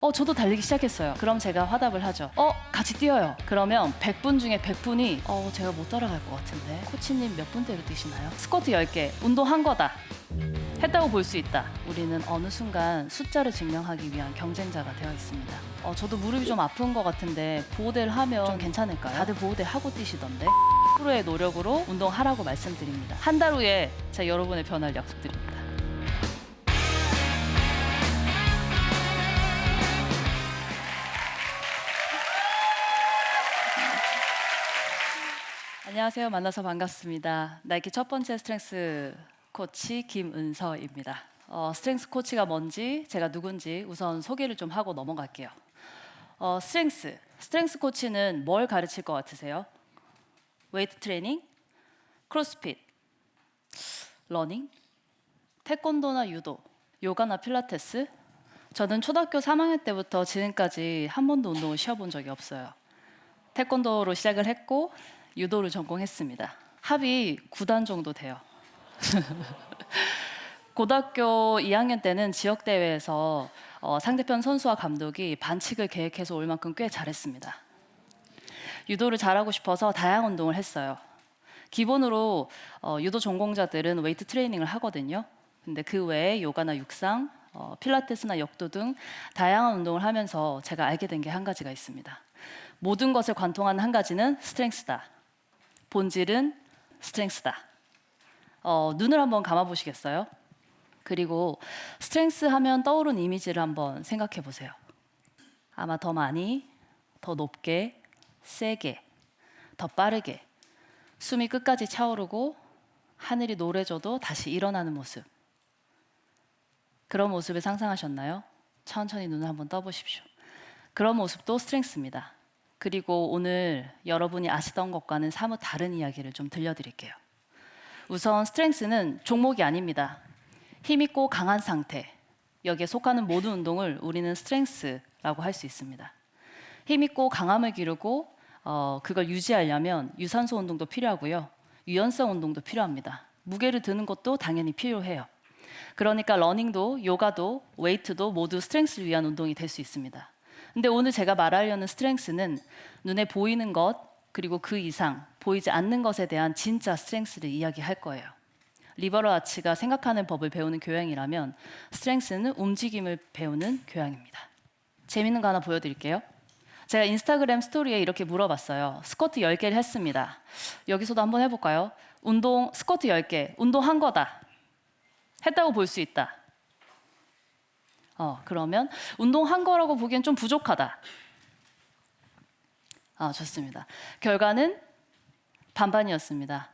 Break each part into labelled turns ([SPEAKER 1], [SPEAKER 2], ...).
[SPEAKER 1] 저도 달리기 시작했어요. 그럼 제가 화답을 하죠. 같이 뛰어요. 그러면 100분 중에 100분이 제가 못 따라갈 것 같은데 코치님 몇 분대로 뛰시나요? 스쿼트 10개, 운동한 거다. 했다고 볼 수 있다. 우리는 어느 순간 숫자를 증명하기 위한 경쟁자가 되어 있습니다. 저도 무릎이 좀 아픈 것 같은데 보호대를 하면 좀 괜찮을까요? 다들 보호대 하고 뛰시던데. 프로의 노력으로 운동하라고 말씀드립니다. 한 달 후에 제가 여러분의 변화를 약속드립니다. 안녕하세요. 만나서 반갑습니다. 나이키 첫 번째 스트렝스 코치 김은서입니다. 스트렝스 코치가 뭔지, 제가 누군지 우선 소개를 좀 하고 넘어갈게요. 스트렝스 코치는 뭘 가르칠 것 같으세요? 웨이트 트레이닝, 크로스핏, 러닝, 태권도나 유도, 요가나 필라테스? 저는 초등학교 3학년 때부터 지금까지 한 번도 운동을 쉬어본 적이 없어요. 태권도로 시작을 했고 유도를 전공했습니다. 합이 9단 정도 돼요. 고등학교 2학년 때는 지역대회에서 상대편 선수와 감독이 반칙을 계획해서 올 만큼 꽤 잘했습니다. 유도를 잘하고 싶어서 다양한 운동을 했어요. 기본으로 유도 전공자들은 웨이트 트레이닝을 하거든요. 근데 그 외에 요가나 육상, 필라테스나 역도 등 다양한 운동을 하면서 제가 알게 된 게 한 가지가 있습니다. 모든 것을 관통하는 한 가지는 스트렝스다. 본질은 스트렝스다. 눈을 한번 감아 보시겠어요? 그리고 스트렝스 하면 떠오르는 이미지를 한번 생각해 보세요. 아마 더 많이, 더 높게, 세게, 더 빠르게, 숨이 끝까지 차오르고 하늘이 노래져도 다시 일어나는 모습. 그런 모습을 상상하셨나요? 천천히 눈을 한번 떠보십시오. 그런 모습도 스트렝스입니다. 그리고 오늘 여러분이 아시던 것과는 사뭇 다른 이야기를 좀 들려드릴게요. 우선 스트렝스는 종목이 아닙니다. 힘있고 강한 상태, 여기에 속하는 모든 운동을 우리는 스트렝스라고 할 수 있습니다. 힘있고 강함을 기르고 그걸 유지하려면 유산소 운동도 필요하고요. 유연성 운동도 필요합니다. 무게를 드는 것도 당연히 필요해요. 그러니까 러닝도 요가도 웨이트도 모두 스트렝스를 위한 운동이 될 수 있습니다. 근데 오늘 제가 말하려는 스트렝스는 눈에 보이는 것 그리고 그 이상 보이지 않는 것에 대한 진짜 스트렝스를 이야기할 거예요. 리버럴 아츠가 생각하는 법을 배우는 교양이라면 스트렝스는 움직임을 배우는 교양입니다. 재밌는 거 하나 보여드릴게요. 제가 인스타그램 스토리에 이렇게 물어봤어요. 스쿼트 10개를 했습니다. 여기서도 한번 해볼까요? 스쿼트 10개, 운동한 거다. 했다고 볼 수 있다. 그러면 운동한 거라고 보기엔 좀 부족하다. 좋습니다. 결과는 반반이었습니다.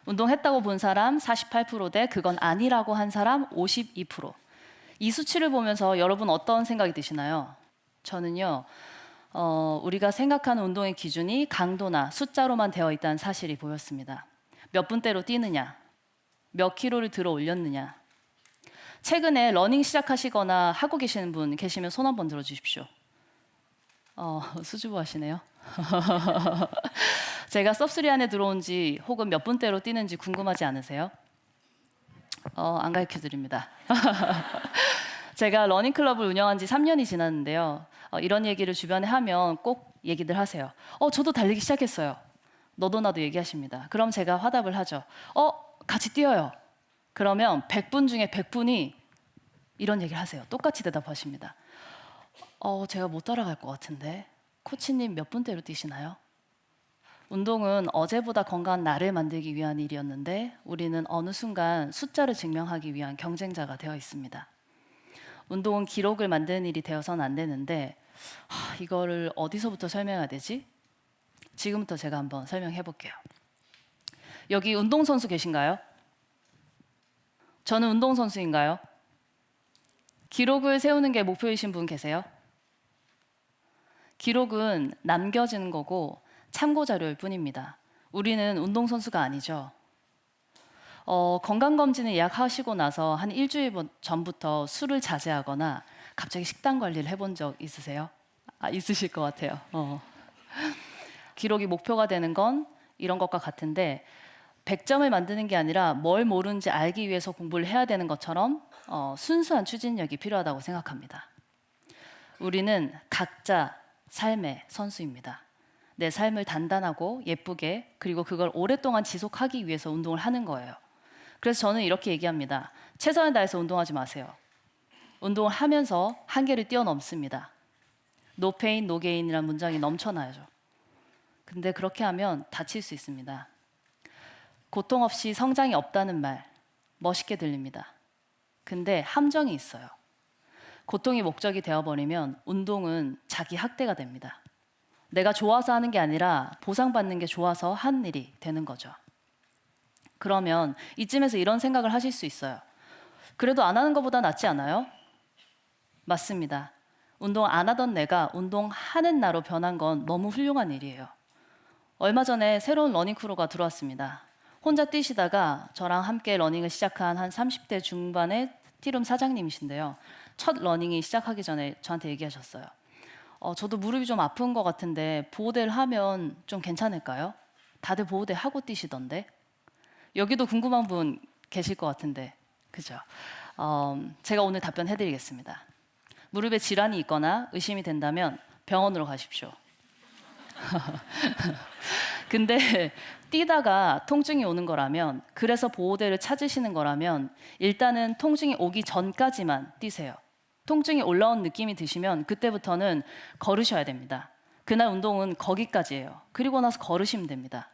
[SPEAKER 1] 운동했다고 본 사람 48% 대 그건 아니라고 한 사람 52%. 이 수치를 보면서 여러분 어떤 생각이 드시나요? 저는요, 우리가 생각하는 운동의 기준이 강도나 숫자로만 되어 있다는 사실이 보였습니다. 몇 분대로 뛰느냐, 몇 킬로를 들어 올렸느냐. 최근에 러닝 시작하시거나 하고 계시는 분 계시면 손 한번 들어주십시오. 수줍어 하시네요. 제가 섭3 안에 들어온 지 혹은 몇 분대로 뛰는지 궁금하지 않으세요? 안 가르쳐 드립니다. 제가 러닝클럽을 운영한 지 3년이 지났는데요. 이런 얘기를 주변에 하면 꼭 얘기들 하세요. 저도 달리기 시작했어요. 너도 나도 얘기하십니다. 그럼 제가 화답을 하죠. 같이 뛰어요. 그러면 100분 중에 100분이 이런 얘기를 하세요. 똑같이 대답하십니다. 제가 못 따라갈 것 같은데 코치님 몇 분대로 뛰시나요? 운동은 어제보다 건강한 나를 만들기 위한 일이었는데 우리는 어느 순간 숫자를 증명하기 위한 경쟁자가 되어 있습니다. 운동은 기록을 만드는 일이 되어서는 안 되는데 이거를 어디서부터 설명해야 되지? 지금부터 제가 한번 설명해 볼게요. 여기 운동선수 계신가요? 저는 운동선수인가요? 기록을 세우는 게 목표이신 분 계세요? 기록은 남겨지는 거고 참고자료일 뿐입니다. 우리는 운동선수가 아니죠. 건강검진을 예약하시고 나서 한 일주일 전부터 술을 자제하거나 갑자기 식단 관리를 해본 적 있으세요? 있으실 것 같아요. 기록이 목표가 되는 건 이런 것과 같은데 100점을 만드는 게 아니라 뭘 모르는지 알기 위해서 공부를 해야 되는 것처럼 순수한 추진력이 필요하다고 생각합니다. 우리는 각자 삶의 선수입니다. 내 삶을 단단하고 예쁘게 그리고 그걸 오랫동안 지속하기 위해서 운동을 하는 거예요. 그래서 저는 이렇게 얘기합니다. 최선을 다해서 운동하지 마세요. 운동을 하면서 한계를 뛰어넘습니다. No pain, no gain이라는 문장이 넘쳐나죠. 근데 그렇게 하면 다칠 수 있습니다. 고통 없이 성장이 없다는 말, 멋있게 들립니다. 근데 함정이 있어요. 고통이 목적이 되어버리면 운동은 자기 학대가 됩니다. 내가 좋아서 하는 게 아니라 보상받는 게 좋아서 하는 일이 되는 거죠. 그러면 이쯤에서 이런 생각을 하실 수 있어요. 그래도 안 하는 것보다 낫지 않아요? 맞습니다. 운동 안 하던 내가 운동하는 나로 변한 건 너무 훌륭한 일이에요. 얼마 전에 새로운 러닝 크루가 들어왔습니다. 혼자 뛰시다가 저랑 함께 러닝을 시작한 한 30대 중반의 티룸 사장님이신데요. 첫 러닝이 시작하기 전에 저한테 얘기하셨어요. 저도 무릎이 좀 아픈 것 같은데 보호대를 하면 좀 괜찮을까요? 다들 보호대 하고 뛰시던데. 여기도 궁금한 분 계실 것 같은데, 그죠? 제가 오늘 답변해드리겠습니다. 무릎에 질환이 있거나 의심이 된다면 병원으로 가십시오. 근데 뛰다가 통증이 오는 거라면, 그래서 보호대를 찾으시는 거라면 일단은 통증이 오기 전까지만 뛰세요. 통증이 올라온 느낌이 드시면 그때부터는 걸으셔야 됩니다. 그날 운동은 거기까지예요. 그리고 나서 걸으시면 됩니다.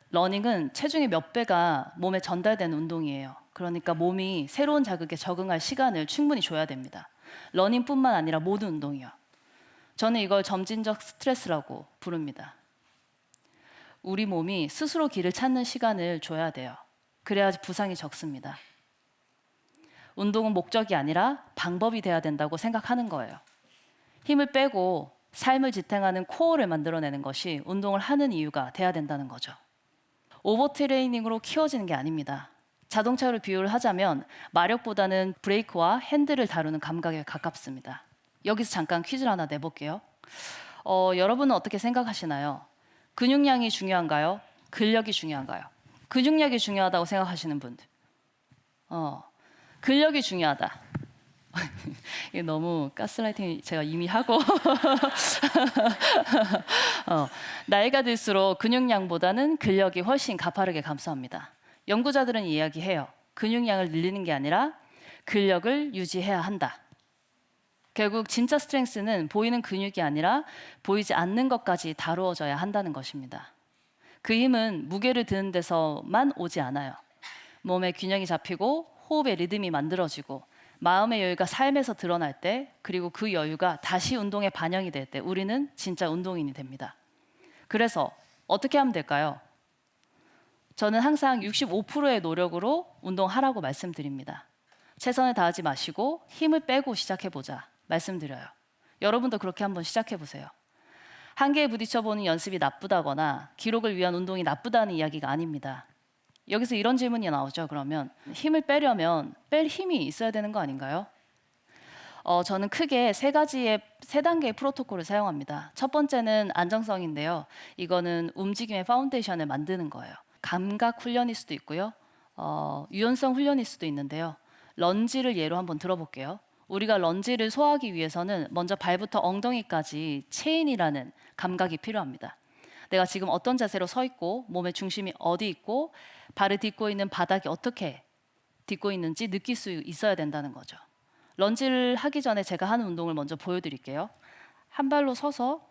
[SPEAKER 1] 러닝은 체중의 몇 배가 몸에 전달되는 운동이에요. 그러니까 몸이 새로운 자극에 적응할 시간을 충분히 줘야 됩니다. 러닝뿐만 아니라 모든 운동이요. 저는 이걸 점진적 스트레스라고 부릅니다. 우리 몸이 스스로 길을 찾는 시간을 줘야 돼요. 그래야지 부상이 적습니다. 운동은 목적이 아니라 방법이 돼야 된다고 생각하는 거예요. 힘을 빼고 삶을 지탱하는 코어를 만들어내는 것이 운동을 하는 이유가 돼야 된다는 거죠. 오버트레이닝으로 키워지는 게 아닙니다. 자동차를 비유를 하자면 마력보다는 브레이크와 핸들을 다루는 감각에 가깝습니다. 여기서 잠깐 퀴즈를 하나 내볼게요. 여러분은 어떻게 생각하시나요? 근육량이 중요한가요? 근력이 중요한가요? 근육량이 중요하다고 생각하시는 분들. 근력이 중요하다. 이게 너무 가스라이팅 제가 이미 하고 나이가 들수록 근육량보다는 근력이 훨씬 가파르게 감소합니다. 연구자들은 이야기해요. 근육량을 늘리는 게 아니라 근력을 유지해야 한다. 결국 진짜 스트렝스는 보이는 근육이 아니라 보이지 않는 것까지 다루어져야 한다는 것입니다. 그 힘은 무게를 드는 데서만 오지 않아요. 몸의 균형이 잡히고 호흡의 리듬이 만들어지고 마음의 여유가 삶에서 드러날 때, 그리고 그 여유가 다시 운동에 반영이 될 때 우리는 진짜 운동인이 됩니다. 그래서 어떻게 하면 될까요? 저는 항상 65%의 노력으로 운동하라고 말씀드립니다. 최선을 다하지 마시고 힘을 빼고 시작해보자 말씀드려요. 여러분도 그렇게 한번 시작해보세요. 한계에 부딪혀보는 연습이 나쁘다거나 기록을 위한 운동이 나쁘다는 이야기가 아닙니다. 여기서 이런 질문이 나오죠. 그러면 힘을 빼려면 뺄 힘이 있어야 되는 거 아닌가요? 저는 크게 세 단계의 프로토콜을 사용합니다. 첫 번째는 안정성인데요. 이거는 움직임의 파운데이션을 만드는 거예요. 감각 훈련일 수도 있고요. 유연성 훈련일 수도 있는데요. 런지를 예로 한번 들어볼게요. 우리가 런지를 소화하기 위해서는 먼저 발부터 엉덩이까지 체인이라는 감각이 필요합니다. 내가 지금 어떤 자세로 서 있고 몸의 중심이 어디 있고 발을 딛고 있는 바닥이 어떻게 딛고 있는지 느낄 수 있어야 된다는 거죠. 런지를 하기 전에 제가 하는 운동을 먼저 보여드릴게요. 한 발로 서서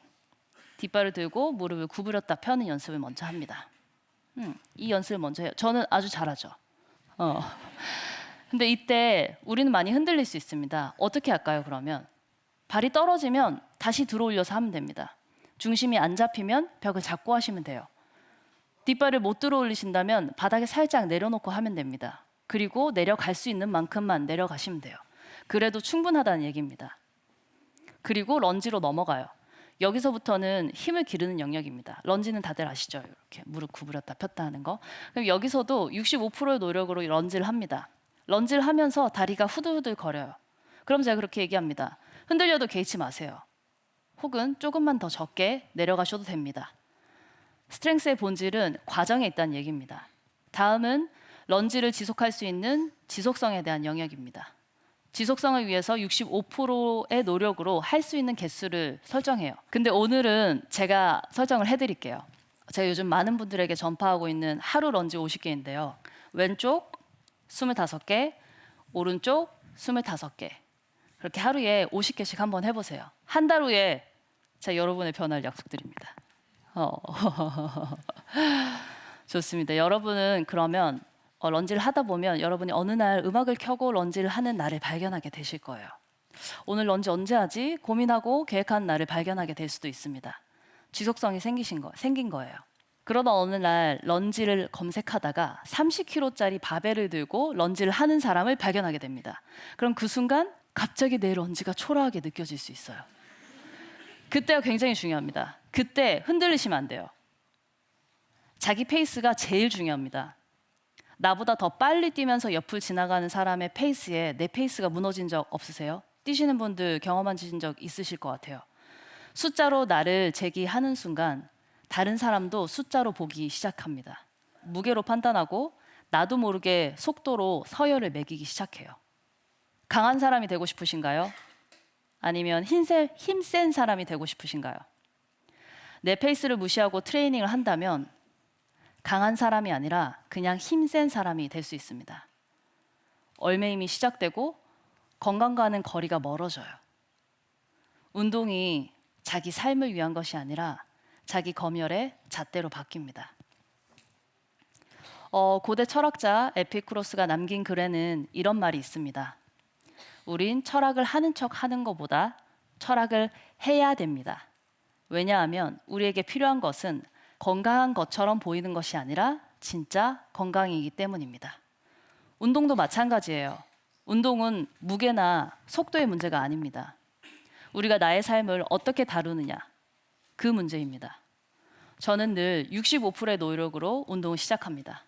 [SPEAKER 1] 뒷발을 들고 무릎을 구부렸다 펴는 연습을 먼저 합니다. 이 연습을 먼저 해요. 저는 아주 잘하죠. 근데 이때 우리는 많이 흔들릴 수 있습니다. 어떻게 할까요, 그러면? 발이 떨어지면 다시 들어올려서 하면 됩니다. 중심이 안 잡히면 벽을 잡고 하시면 돼요. 뒷발을 못 들어올리신다면 바닥에 살짝 내려놓고 하면 됩니다. 그리고 내려갈 수 있는 만큼만 내려가시면 돼요. 그래도 충분하다는 얘기입니다. 그리고 런지로 넘어가요. 여기서부터는 힘을 기르는 영역입니다. 런지는 다들 아시죠? 이렇게 무릎 구부렸다 폈다 하는 거. 그럼 여기서도 65%의 노력으로 런지를 합니다. 런지를 하면서 다리가 후들후들 거려요. 그럼 제가 그렇게 얘기합니다. 흔들려도 개의치 마세요. 혹은 조금만 더 적게 내려가셔도 됩니다. 스트렝스의 본질은 과정에 있다는 얘기입니다. 다음은 런지를 지속할 수 있는 지속성에 대한 영역입니다. 지속성을 위해서 65%의 노력으로 할 수 있는 개수를 설정해요. 근데 오늘은 제가 설정을 해드릴게요. 제가 요즘 많은 분들에게 전파하고 있는 하루 런지 50개인데요. 왼쪽 25개, 오른쪽 25개. 그렇게 하루에 50개씩 한번 해보세요. 한 달 후에 제가 여러분의 변화를 약속드립니다. 좋습니다. 여러분은 그러면 런지를 하다 보면 여러분이 어느 날 음악을 켜고 런지를 하는 날을 발견하게 되실 거예요. 오늘 런지 언제 하지? 고민하고 계획하는 날을 발견하게 될 수도 있습니다. 지속성이 생긴 거예요. 그러다 어느 날 런지를 검색하다가 30kg짜리 바벨을 들고 런지를 하는 사람을 발견하게 됩니다. 그럼 그 순간 갑자기 내 런지가 초라하게 느껴질 수 있어요. 그때가 굉장히 중요합니다. 그때 흔들리시면 안 돼요. 자기 페이스가 제일 중요합니다. 나보다 더 빨리 뛰면서 옆을 지나가는 사람의 페이스에 내 페이스가 무너진 적 없으세요? 뛰시는 분들 경험하신 적 있으실 것 같아요. 숫자로 나를 제기하는 순간 다른 사람도 숫자로 보기 시작합니다. 무게로 판단하고 나도 모르게 속도로 서열을 매기기 시작해요. 강한 사람이 되고 싶으신가요? 아니면 힘센 사람이 되고 싶으신가요? 내 페이스를 무시하고 트레이닝을 한다면 강한 사람이 아니라 그냥 힘센 사람이 될 수 있습니다. 얼매임이 시작되고 건강과는 거리가 멀어져요. 운동이 자기 삶을 위한 것이 아니라 자기 검열의 잣대로 바뀝니다. 고대 철학자 에피쿠로스가 남긴 글에는 이런 말이 있습니다. 우린 철학을 하는 척 하는 것보다 철학을 해야 됩니다. 왜냐하면 우리에게 필요한 것은 건강한 것처럼 보이는 것이 아니라 진짜 건강이기 때문입니다. 운동도 마찬가지예요. 운동은 무게나 속도의 문제가 아닙니다. 우리가 나의 삶을 어떻게 다루느냐, 그 문제입니다. 저는 늘 65%의 노력으로 운동을 시작합니다.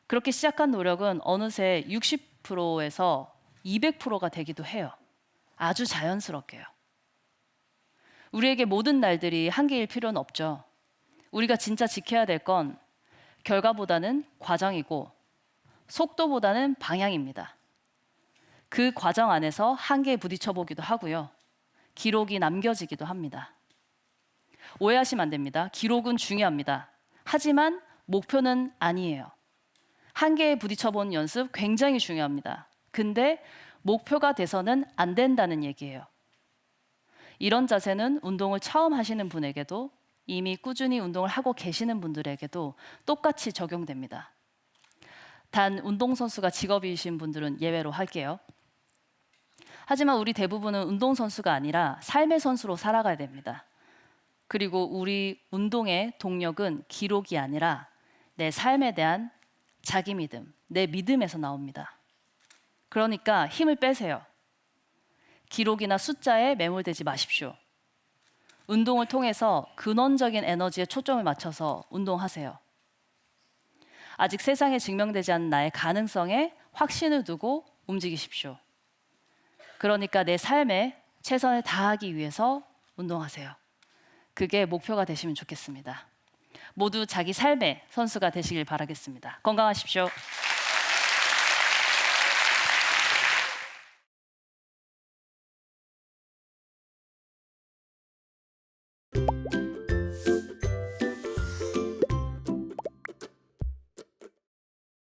[SPEAKER 1] 그렇게 시작한 노력은 어느새 60%에서 200%가 되기도 해요. 아주 자연스럽게요. 우리에게 모든 날들이 한계일 필요는 없죠. 우리가 진짜 지켜야 될 건 결과보다는 과정이고 속도보다는 방향입니다. 그 과정 안에서 한계에 부딪혀 보기도 하고요. 기록이 남겨지기도 합니다. 오해하시면 안 됩니다. 기록은 중요합니다. 하지만 목표는 아니에요. 한계에 부딪혀 보는 연습 굉장히 중요합니다. 근데 목표가 돼서는 안 된다는 얘기예요. 이런 자세는 운동을 처음 하시는 분에게도 이미 꾸준히 운동을 하고 계시는 분들에게도 똑같이 적용됩니다. 단 운동선수가 직업이신 분들은 예외로 할게요. 하지만 우리 대부분은 운동선수가 아니라 삶의 선수로 살아가야 됩니다. 그리고 우리 운동의 동력은 기록이 아니라 내 삶에 대한 자기 믿음, 내 믿음에서 나옵니다. 그러니까 힘을 빼세요. 기록이나 숫자에 매몰되지 마십시오. 운동을 통해서 근원적인 에너지에 초점을 맞춰서 운동하세요. 아직 세상에 증명되지 않은 나의 가능성에 확신을 두고 움직이십시오. 그러니까 내 삶에 최선을 다하기 위해서 운동하세요. 그게 목표가 되시면 좋겠습니다. 모두 자기 삶의 선수가 되시길 바라겠습니다. 건강하십시오.